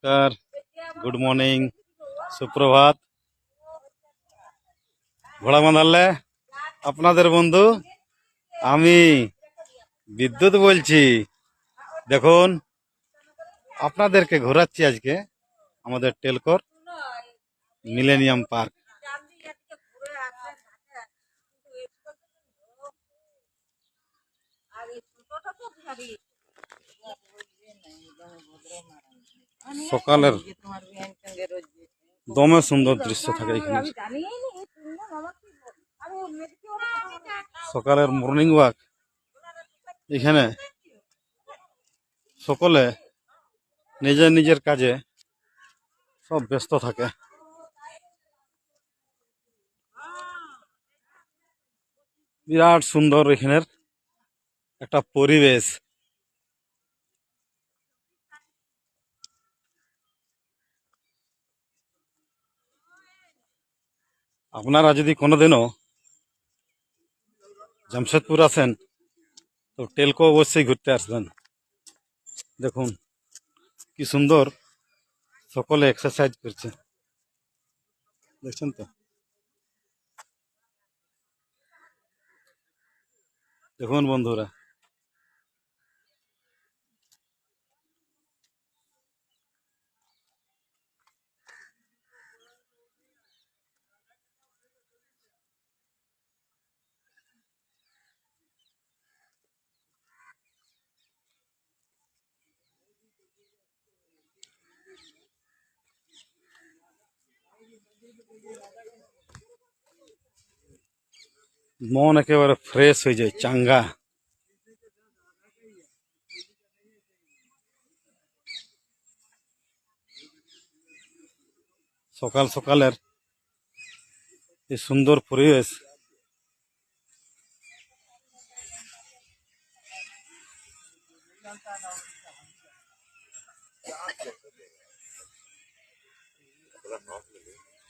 নমস্কার, good morning, সুপ্রভাত। ঘোড়া বাঁধালে আপনাদের বন্ধু আমি বিদ্যুৎ বলছি। দেখুন, আপনাদেরকে ঘোরাচ্ছি আজকে আমাদের টেলকোর মিলেনিয়াম পার্ক। সকালের দমে সুন্দর দৃশ্য থাকে এখানে। সকালের মর্নিং ওয়াক এখানে সকলে নিজের নিজের কাজে সব ব্যস্ত থাকে। বিরাট সুন্দর এখানের একটা পরিবেশ। আপনারা যদি কোনোদিনও জামশেদপুর আসেন তো টেলকো অবশ্যই ঘুরতে আসবেন। দেখুন কি সুন্দর সকলে এক্সারসাইজ করছে, দেখছেন তো। দেখুন বন্ধুরা, মন একেবারে ফ্রেশ হয়ে যায়, চাঙ্গা। সকাল সকালের এই সুন্দর পরিবেশ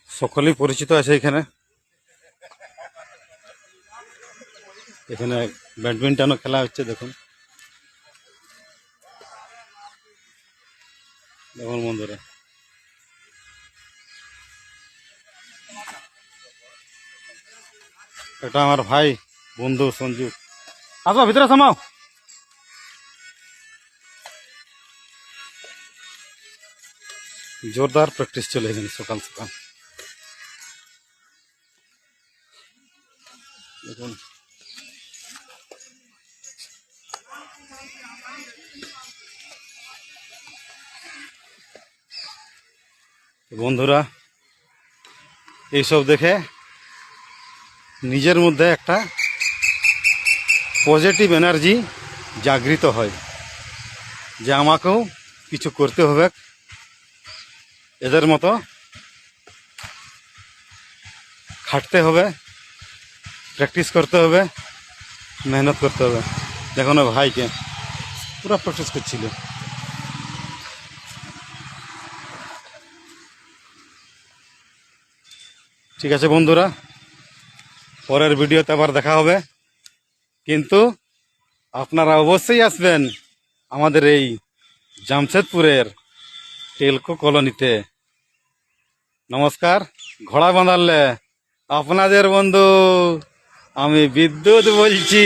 সকলেই পরিচিত আছে। এখানে এখানে ব্যাডমিন্টনও খেলা হচ্ছে। দেখুন দেখুন বন্ধুরা, এটা আমার ভাই বন্ধু সঞ্জু। আসো ভিতরে সামাও। জোরদার প্র্যাকটিস চলে এখানে সকাল সকাল। দেখুন বন্ধুরা, এইসব দেখে নিজের মধ্যে একটা পজিটিভ এনার্জি জাগৃত হয় যে আমাকেও কিছু করতে হবে, এদের মতো খাটতে হবে, প্র্যাকটিস করতে হবে, মেহনত করতে হবে। দেখুন ভাইকে পুরো প্র্যাকটিস করছিল। ঠিক আছে বন্ধুরা, পরের ভিডিওতে আবার দেখা হবে, কিন্তু আপনারা অবশ্যই আসবেন আমাদের এই জামশেদপুরের টেলকো কলোনিতে। নমস্কার, ঘোড়া বাঁধালে আপনাদের বন্ধু আমি বিদ্যুৎ বলছি।